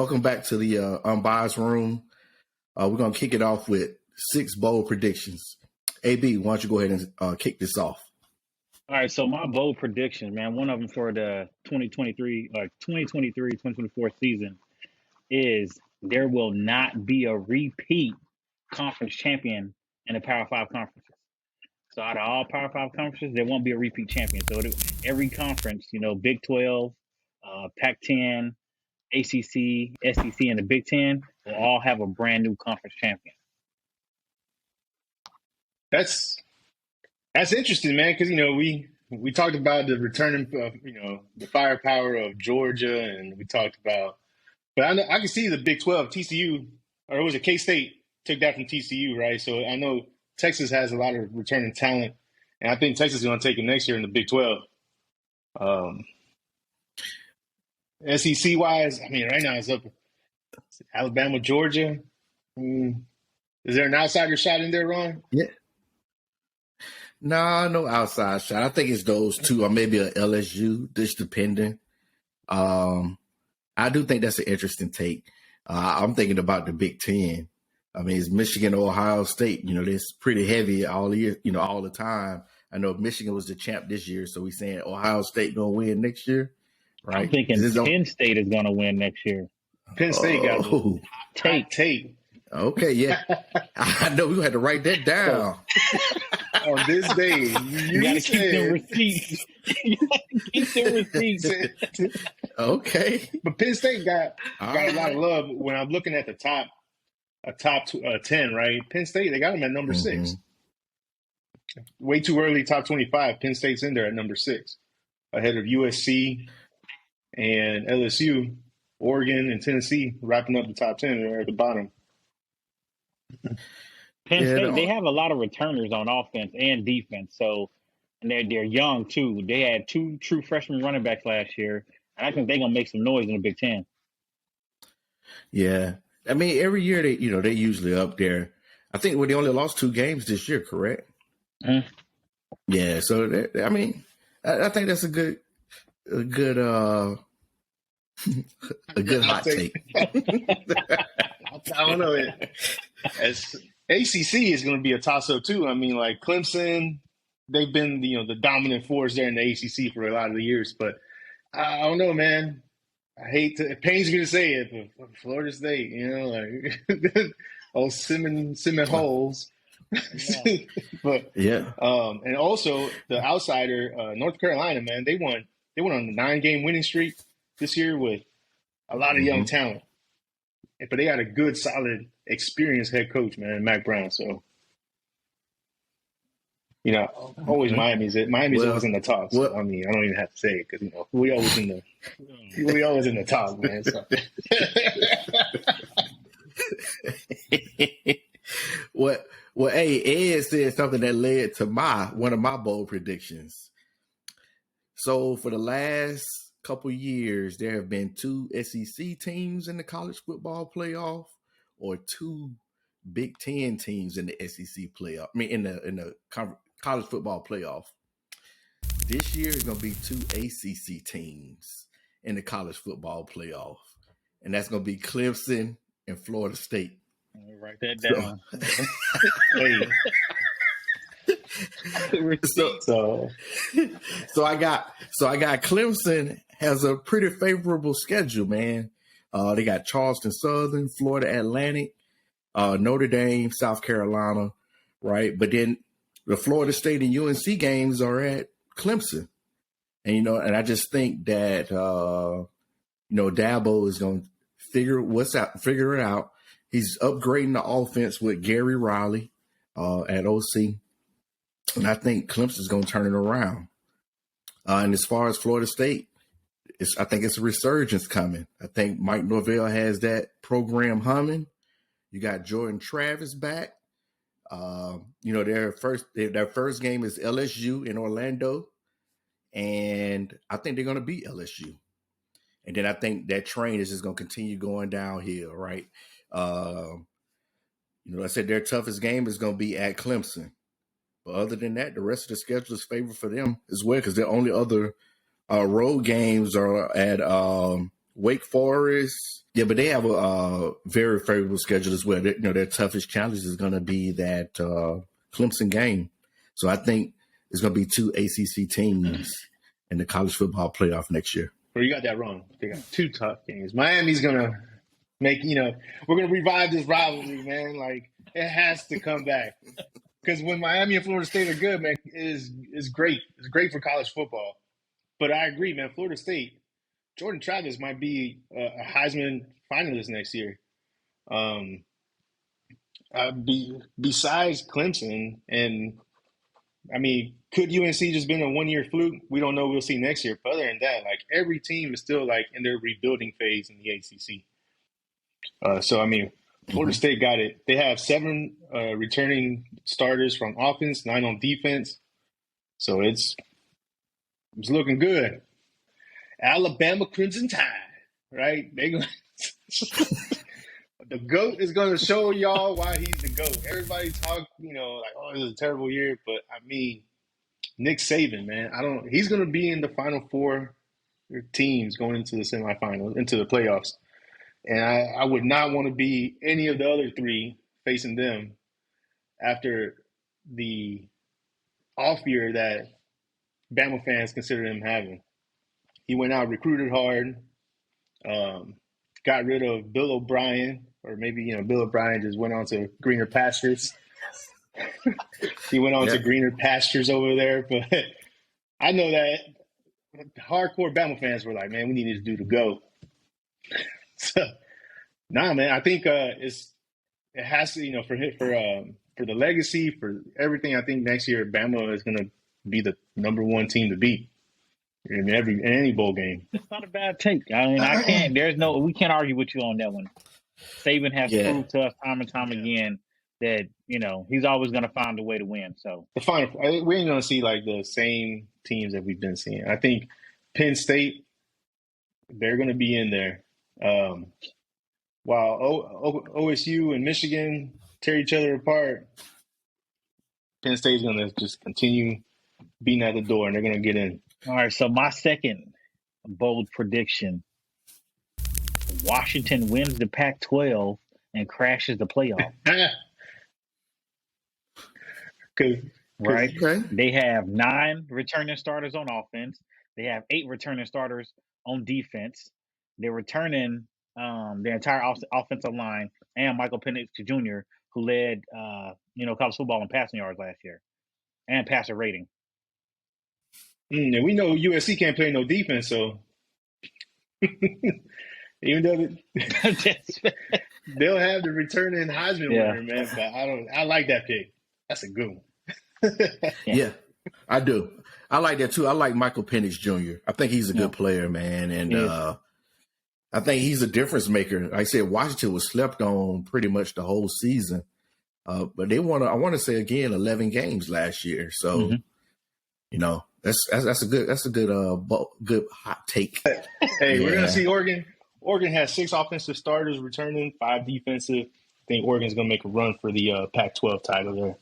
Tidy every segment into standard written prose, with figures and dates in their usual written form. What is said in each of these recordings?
Welcome back to the Unbiased Room. We're going to kick it off with 6 bold predictions. AB, why don't you go ahead and kick this off? All right, so my bold prediction, man, one of them for the 2023-2024 season is there will not be a repeat conference champion in the Power 5 conferences. So out of all Power 5 conferences, there won't be a repeat champion. So every conference, Big 12, Pac-10, ACC, SEC, and the Big 10 will all have a brand new conference champion. That's interesting, man, because we talked about the returning of the firepower of Georgia, and we talked about, but I can see the Big 12, TCU, or was it K-State took that from TCU, right? So I know Texas has a lot of returning talent, and I think Texas is going to take it next year in the Big 12. SEC wise, right now it's up Alabama, Georgia. Is there an outsider shot in there, Ron? Yeah. No outside shot. I think it's those two, or maybe a LSU, just depending. I do think that's an interesting take. I'm thinking about the Big Ten. It's Michigan, Ohio State. It's pretty heavy all year, all the time. I know Michigan was the champ this year, so we're saying Ohio State going to win next year, right? I'm thinking Penn State is going to win next year. Penn State got tape. Okay, yeah. I know we had to write that down. On this day, you got to keep them receipts. Okay. But Penn State got a lot of love when I'm looking at the top 10, right? Penn State, they got them at number 6. Way too early, top 25. Penn State's in there at number 6, ahead of USC and LSU, Oregon, and Tennessee, wrapping up the top 10. They're at the bottom. Penn State, they have a lot of returners on offense and defense, so and they're young too. They had 2 true freshman running backs last year, and I think they're gonna make some noise in the Big Ten. Yeah, every year they usually up there. I think they only lost 2 games this year, correct? Mm-hmm. Yeah, so I think that's a good a good hot take. I don't know. ACC is going to be a toss-up too. Like Clemson, they've been the dominant force there in the ACC for a lot of the years. But I don't know, man. It pains me to say it, but Florida State, Simmons holes. Yeah. But yeah, and also the outsider, North Carolina, man, they went on a 9-game winning streak this year with a lot of young talent. But they got a good, solid, experienced head coach, man, Mac Brown. So, always Miami's always in the talk. So, I don't even have to say it because we always in the talk, man. So. Well, hey, Ed said something that led to one of my bold predictions. So for the last couple years, there have been 2 SEC teams in the college football playoff, or 2 Big Ten teams in the SEC playoff. In the college football playoff. This year is going to be 2 ACC teams in the college football playoff, and that's going to be Clemson and Florida State. Write that down. So I got Clemson has a pretty favorable schedule, man. They got Charleston Southern, Florida Atlantic, Notre Dame, South Carolina, right? But then the Florida State and UNC games are at Clemson, and and I just think that Dabo is going to figure it out. He's upgrading the offense with Gary Riley at OC. And I think Clemson's going to turn it around. And as far as Florida State, I think it's a resurgence coming. I think Mike Norvell has that program humming. You got Jordan Travis back. Their first game is LSU in Orlando. And I think they're going to beat LSU. And then I think that train is just going to continue going downhill, right? I said their toughest game is going to be at Clemson. But other than that, the rest of the schedule is favored for them as well, because their only other road games are at Wake Forest. Yeah, but they have a very favorable schedule as well. Their toughest challenge is going to be that Clemson game. So I think it's going to be 2 ACC teams in the college football playoff next year. Well, you got that wrong. They got 2 tough games. Miami's going to make, we're going to revive this rivalry, man. Like, it has to come back. Because when Miami and Florida State are good, man, it's great. It's great for college football. But I agree, man. Florida State, Jordan Travis might be a Heisman finalist next year. Besides Clemson, and I mean, could UNC just been a 1-year fluke? We don't know. We'll see next year. But other than that, like, every team is still like in their rebuilding phase in the ACC. So I mean, Florida State got it. They have 7 returning starters from offense, 9 on defense. So it's looking good. Alabama Crimson Tide, right? They gonna the GOAT is going to show y'all why he's the GOAT. Everybody talk, like, oh, it was a terrible year. But, I mean, Nick Saban, man, he's going to be in the Final Four teams going into the semifinals, into the playoffs. And I would not want to be any of the other 3 facing them after the off year that Bama fans consider him having. He went out, recruited hard, got rid of Bill O'Brien, or maybe, Bill O'Brien just went on to greener pastures. He went on to greener pastures over there. But I know that hardcore Bama fans were like, man, we need to do the GOAT. So, man, I think it has to, for the legacy, for everything. I think next year Bama is going to be the number 1 team to beat in any bowl game. It's not a bad take. I mean, we can't argue with you on that one. Saban has proved to us time and time again that he's always going to find a way to win. So we ain't going to see like the same teams that we've been seeing. I think Penn State, they're going to be in there. While OSU and Michigan tear each other apart, Penn State's going to just continue beating at the door, and they're going to get in. All right, so my second bold prediction: Washington wins the Pac-12 and crashes the playoff. Right? Okay. They have 9 returning starters on offense. They have 8 returning starters on defense. They're returning their entire offensive line and Michael Penix Jr., who led college football in passing yards last year and passer rating. And we know USC can't play no defense, so even though they'll have the returning Heisman winner, man. But I like that pick. That's a good one. Yeah, I do. I like that too. I like Michael Penix Jr. I think he's a good player, man, and I think he's a difference maker. Like I said, Washington was slept on pretty much the whole season, but they won. I want to say again 11 games last year. So, that's a good hot take. Hey, we're gonna see Oregon. Oregon has 6 offensive starters returning, 5 defensive. I think Oregon's gonna make a run for the Pac-12 title there.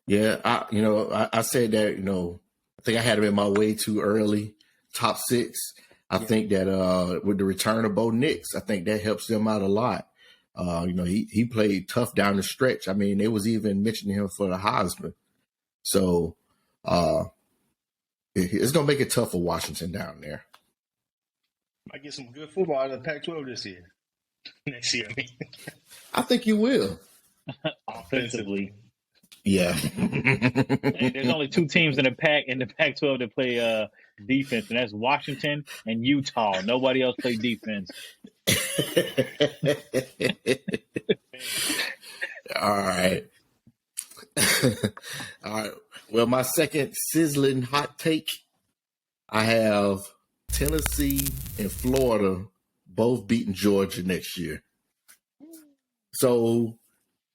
Yeah, I said that. I think I had him in my way too early, top 6. I think that with the return of Bo Nix, I think that helps them out a lot. He played tough down the stretch. I mean, they was even mentioning him for the Heisman. So it's going to make it tough for Washington down there. Might get some good football out of the Pac-12 this year. Next year, I mean. I think you will. Offensively. Yeah. There's only 2 teams in the Pac-12 that play defense, and that's Washington and Utah. Nobody else play defense. All right. All right. Well, my second sizzling hot take, I have Tennessee and Florida both beating Georgia next year. So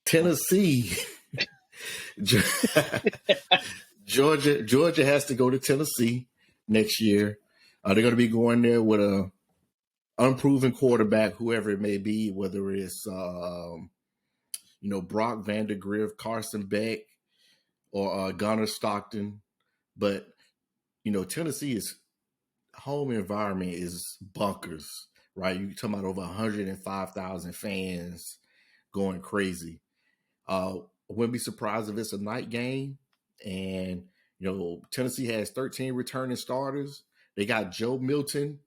Tennessee, Georgia has to go to Tennessee next year. They're going to be going there with a unproven quarterback, whoever it may be, whether it's Brock Vandegrift, Carson Beck, or Gunnar Stockton. But Tennessee is home environment is bunkers, right? You talking about over 105,000 fans going crazy. Wouldn't be surprised if it's a night game. And, Tennessee has 13 returning starters. They got Joe Milton,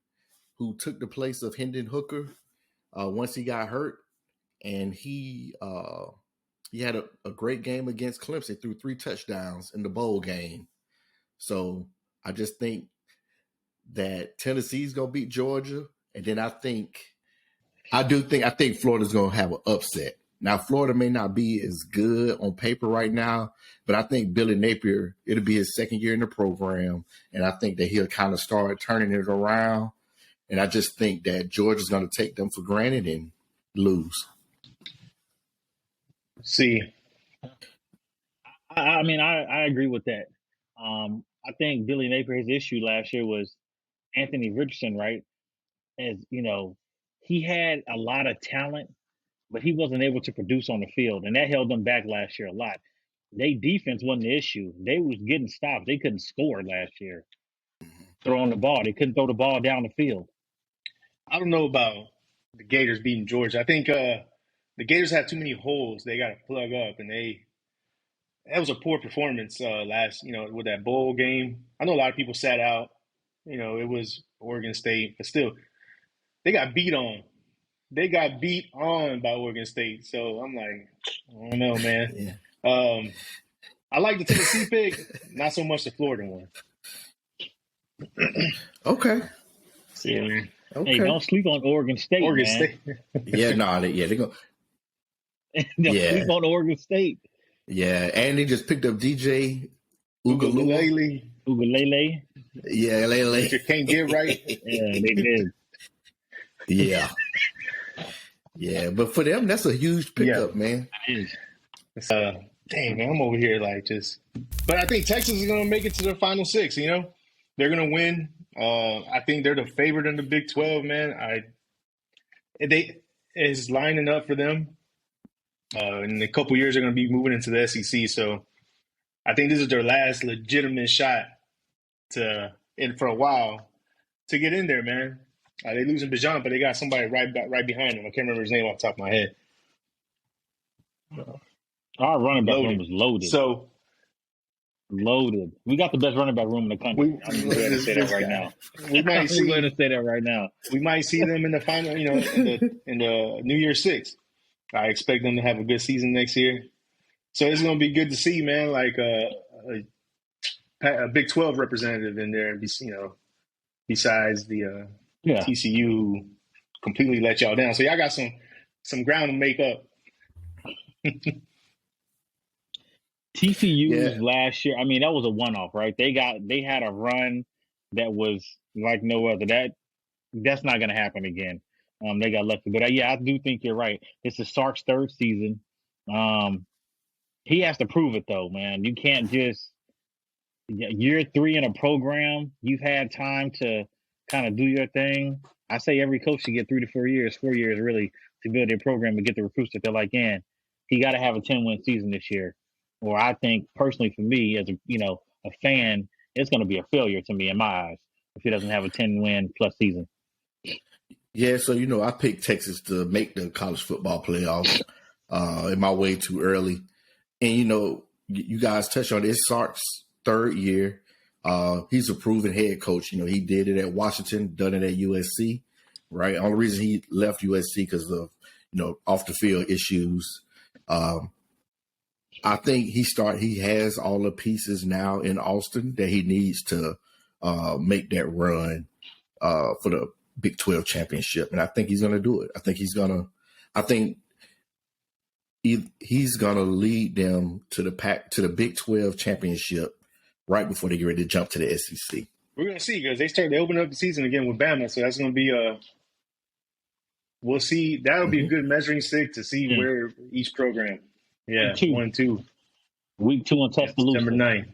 who took the place of Hendon Hooker once he got hurt. And he had a great game against Clemson, threw 3 touchdowns in the bowl game. So I just think that Tennessee's going to beat Georgia. And then I think Florida's going to have an upset. Now, Florida may not be as good on paper right now, but I think Billy Napier, it'll be his second year in the program, and I think that he'll kind of start turning it around. And I just think that Georgia's going to take them for granted and lose. See, I agree with that. I think Billy Napier, his issue last year was Anthony Richardson, right? As he had a lot of talent, but he wasn't able to produce on the field, and that held them back last year a lot. Their defense wasn't the issue. They was getting stops. They couldn't score last year. Throwing the ball. They couldn't throw the ball down the field. I don't know about the Gators beating Georgia. I think the Gators have too many holes they got to plug up, and that was a poor performance last, with that bowl game. I know a lot of people sat out. It was Oregon State, but still, they got beat on. They got beat on by Oregon State. So I'm like, I don't know, man. Yeah. I like the Tennessee pick, not so much the Florida one. Okay. Yeah. Okay. Hey, don't sleep on Oregon State, Oregon man. State. They're going. Don't sleep on Oregon State. Yeah, and they just picked up DJ Ugalele. Ugalele. Yeah, Lele. You can't get right. Yeah, they did. Yeah. Yeah, but for them, that's a huge pickup, man. It is. Dang, man, I'm over here but I think Texas is going to make it to the Final Six, They're going to win. I think they're the favorite in the Big 12, man. It's lining up for them. In a couple years, they're going to be moving into the SEC. So I think this is their last legitimate shot for a while to get in there, man. They losing Bijan, but they got somebody right behind them. I can't remember his name off the top of my head. Our running back room was loaded. So loaded. We got the best running back room in the country. I'm going to say that right now. We might see. I'm going to say that right now. We might see them in the final. In the New Year's Six. I expect them to have a good season next year. So it's going to be good to see, man. Like a Big 12 representative in there. Besides the TCU who completely let y'all down. So y'all got some ground to make up. TCU last year, that was a one-off, right? They had a run that was like no other. That's not going to happen again. They got lucky, but I do think you're right. This is Sark's third season. He has to prove it though, man. You can't just year 3 in a program. You've had time to kind of do your thing. I say every coach should get 3 to 4 years, 4 years really, to build their program and get the recruits that they're like in. He got to have a 10-win season this year. Or I think personally for me as a fan, it's going to be a failure to me in my eyes if he doesn't have a 10-win plus season. Yeah, so I picked Texas to make the college football playoffs in my way too early. And you guys touched on this. Sark's third year. He's a proven head coach. He did it at Washington, done it at USC, right? Only reason he left USC because of, off the field issues. I think he has all the pieces now in Austin that he needs to make that run for the Big 12 championship. And I think he's going to do it. I think he's going to lead them to the Big 12 championship right before they get ready to jump to the SEC. We're going to see because they open up the season again with Bama. So that's going to be we'll see. That'll be a good measuring stick to see where each program. Yeah, 1 and 2. Week 2 on Tuscaloosa. September 9th.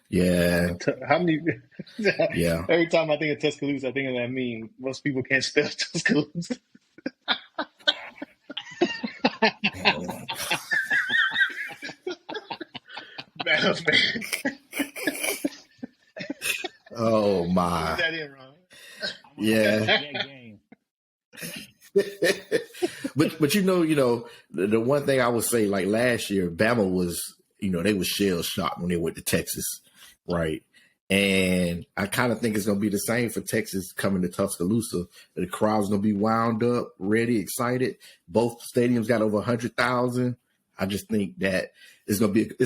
Yeah. How many? Yeah. Every time I think of Tuscaloosa, I think of that meme. Most people can't spell Tuscaloosa. Oh my! Put that in, Ron. Yeah. That game. but you know, the one thing I would say, like last year, Bama was, they was shell shocked when they went to Texas, right? And I kind of think it's going to be the same for Texas coming to Tuscaloosa. The crowd's going to be wound up, ready, excited. Both stadiums got over 100,000. I just think that it's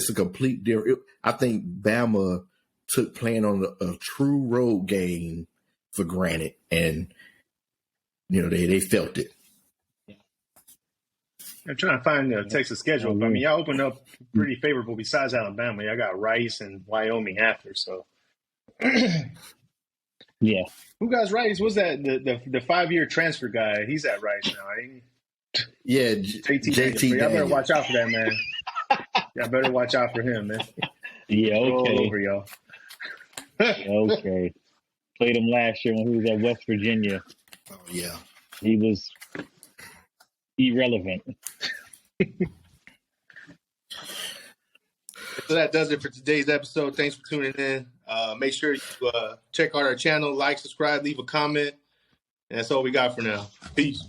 a complete different. I think Bama took playing on a true road game for granted, and they felt it. I'm trying to find the Texas schedule. I mean, y'all opened up pretty favorable besides Alabama. Y'all got Rice and Wyoming after, so. Yeah. Who got Rice? What's that? The 5-year transfer guy. He's at Rice now, ain't he? Yeah, JT. Y'all better watch out for that, man. Y'all better watch out for him, man. Yeah, okay. All over y'all. Okay. Played him last year when he was at West Virginia. Oh, yeah. He was irrelevant. So that does it for today's episode. Thanks for tuning in. Make sure you check out our channel, like, subscribe, leave a comment. And that's all we got for now. Peace.